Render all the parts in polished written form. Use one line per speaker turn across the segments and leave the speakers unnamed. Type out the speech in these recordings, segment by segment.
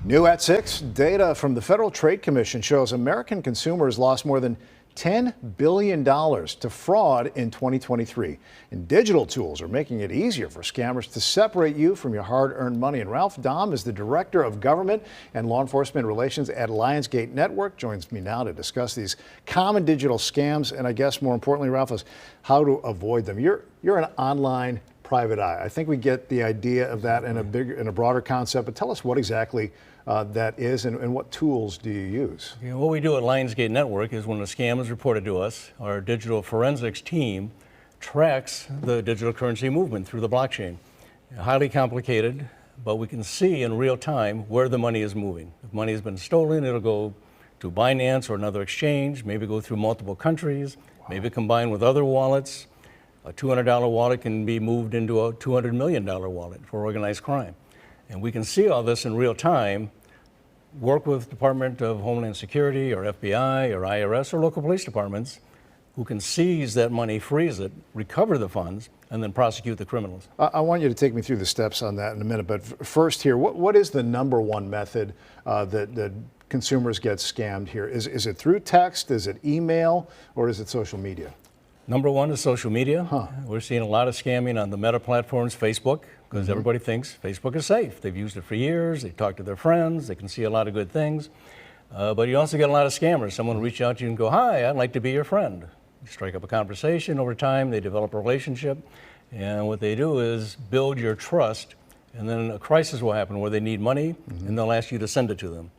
New at 6, data from the Federal Trade Commission shows American consumers lost more than $10 billion to fraud in 2023. And digital tools are making it easier for scammers to separate you from your hard-earned money. And Ralph Dahm is the Director of Government and Law Enforcement Relations at Lionsgate Network. Joins me now to discuss these common digital scams. And I guess more importantly, Ralph, is how to avoid them. You're an online private eye. I think we get the idea of that in a broader concept, but tell us what exactly that is and what tools do you use?
What we do at Lionsgate Network is when a scam is reported to us, our digital forensics team tracks the digital currency movement through the blockchain. Highly complicated, but we can see in real time where the money is moving. If money has been stolen, it'll go to Binance or another exchange, maybe go through multiple countries, maybe combine with other wallets. A $200 wallet can be moved into a $200 million wallet for organized crime. And we can see all this in real time, work with Department of Homeland Security or FBI or IRS or local police departments who can seize that money, freeze it, recover the funds, and then prosecute the criminals.
I want you to take me through the steps on that in a minute, but first here, what is the number one method that consumers get scammed here? Is it through text, is it email, or is it social media?
Number one is social media. We're seeing a lot of scamming on the Meta platforms, Facebook, because everybody thinks Facebook is safe. They've used it for years, they talk to their friends, they can see a lot of good things. But you also get a lot of scammers. Someone will reach out to you and go, "Hi, I'd like to be your friend." You strike up a conversation. Over time, they develop a relationship. And what they do is build your trust. And then a crisis will happen where they need money, and they'll ask you to send it to them.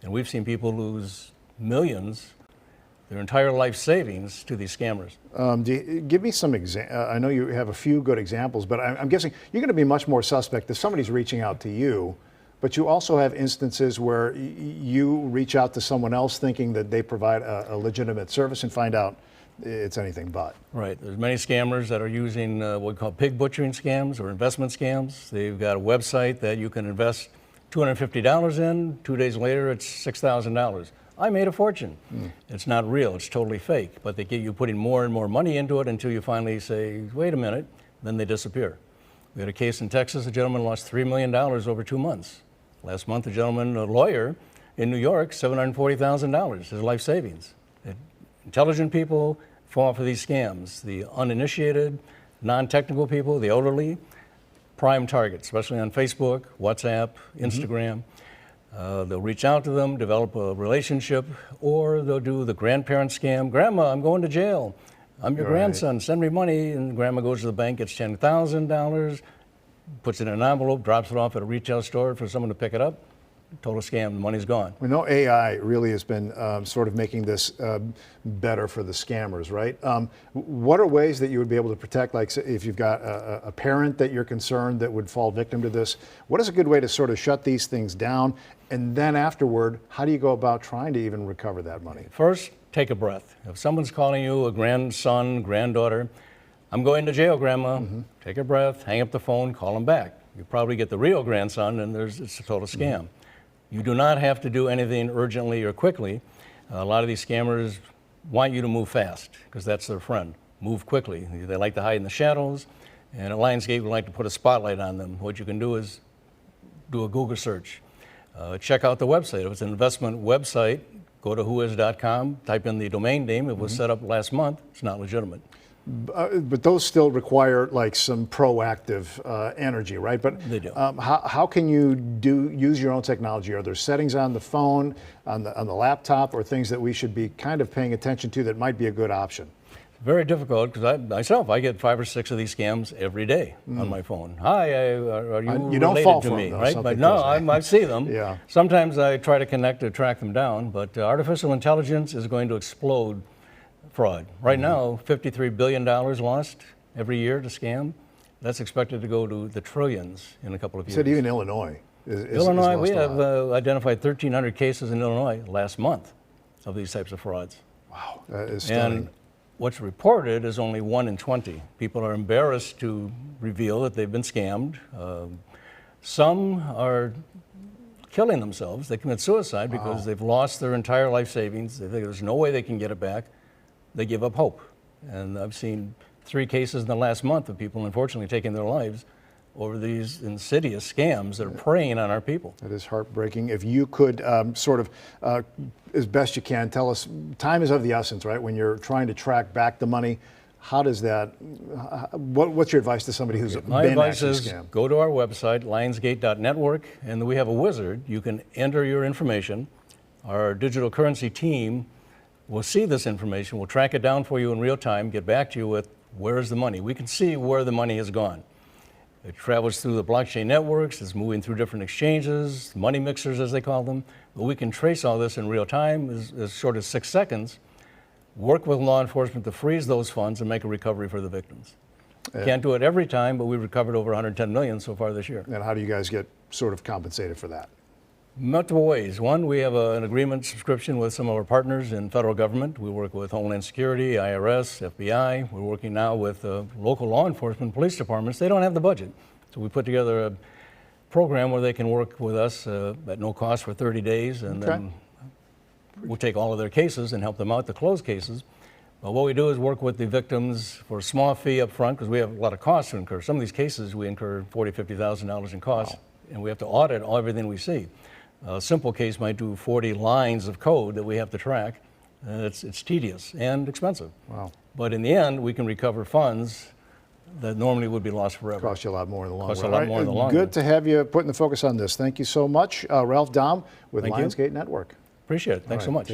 And we've seen people lose millions, their entire life savings, to these scammers.
Give me some I know you have a few good examples, but I'm guessing you're going to be much more suspect if somebody's reaching out to you, but you also have instances where you reach out to someone else thinking that they provide a legitimate service and find out it's anything but.
Right. There's many scammers that are using what we call pig butchering scams or investment scams. They've got a website that you can invest $250 in. 2 days later, it's $6,000. I made a fortune. It's not real, it's totally fake, but they get you putting more and more money into it until you finally say, wait a minute, then they disappear. We had a case in Texas, a gentleman lost $3 million over 2 months. Last month, a lawyer in New York, $740,000, his life savings. Intelligent people fall for these scams. The uninitiated, non-technical people, the elderly, prime targets, especially on Facebook, WhatsApp, Instagram. They'll reach out to them, develop a relationship, or they'll do the grandparent scam. "Grandma, I'm going to jail. I'm your grandson. Send me money." And grandma goes to the bank, gets $10,000, puts it in an envelope, drops it off at a retail store for someone to pick it up. Total scam. The money's gone.
We know AI really has been sort of making this better for the scammers, right? What are ways that you would be able to protect, like if you've got a parent that you're concerned that would fall victim to this? What is a good way to sort of shut these things down? And then afterward, how do you go about trying to even recover that money?
First, take a breath. If someone's calling you, a grandson, granddaughter, "I'm going to jail, Grandma," take a breath, hang up the phone, call them back. You probably get the real grandson, and it's a total scam. You do not have to do anything urgently or quickly. A lot of these scammers want you to move fast because that's their friend. Move quickly. They like to hide in the shadows, and at Lionsgate, we like to put a spotlight on them. What you can do is do a Google search. Check out the website. If it's an investment website, go to whois.com, type in the domain name. It was set up last month. It's not legitimate.
But those still require like some proactive energy, right? But
they do.
How can you use your own technology? Are there settings on the phone, on the laptop, or things that we should be kind of paying attention to that might be a good option?
Very difficult because I get 5 or 6 of these scams every day on my phone. "Hi, are you
don't
related
fall
to
for
me?"
them,
Right? But no, I see them.
Yeah.
Sometimes I try to connect to track them down, but artificial intelligence is going to explode fraud. Right now, $53 billion lost every year to scam. That's expected to go to the trillions in a couple of years.
You said even Illinois
Illinois, we have identified 1,300 cases in Illinois last month of these types of frauds.
Wow, that is stunning.
And what's reported is only 1 in 20. People are embarrassed to reveal that they've been scammed. Some are killing themselves. They commit suicide because they've lost their entire life savings. They think there's no way they can get it back. They give up hope. And I've seen 3 cases in the last month of people unfortunately taking their lives over these insidious scams that are preying on our people.
That is heartbreaking. If you could as best you can, tell us, time is of the essence, right? When you're trying to track back the money, how does that, what's your advice to somebody who's
My
been
advice
actually
is
scammed?
go to our website, lionsgate.network, and we have a wizard. You can enter your information. Our digital currency team will see this information, will track it down for you in real time, get back to you with where's the money. We can see where the money has gone. It travels through the blockchain networks, it's moving through different exchanges, money mixers as they call them, but we can trace all this in real time, as short as 6 seconds, work with law enforcement to freeze those funds and make a recovery for the victims. Can't do it every time, but we've recovered over 110 million so far this year.
And how do you guys get sort of compensated for that?
Multiple ways. One, we have an agreement subscription with some of our partners in federal government. We work with Homeland Security, IRS, FBI. We're working now with local law enforcement, police departments. They don't have the budget. So we put together a program where they can work with us at no cost for 30 days, and then we'll take all of their cases and help them out to close cases. But what we do is work with the victims for a small fee up front, because we have a lot of costs to incur. Some of these cases we incur $40,000, $50,000 in costs, and we have to audit everything we see. A simple case might do 40 lines of code that we have to track. It's tedious and expensive.
Wow.
But in the end, we can recover funds that normally would be lost forever.
Cost you a lot more in the long run.
Costs a lot more in the long run.
Good to have you putting the focus on this. Thank you so much. Ralph Daum with
Thank you.
Lionsgate Network.
Appreciate it. Thanks so much.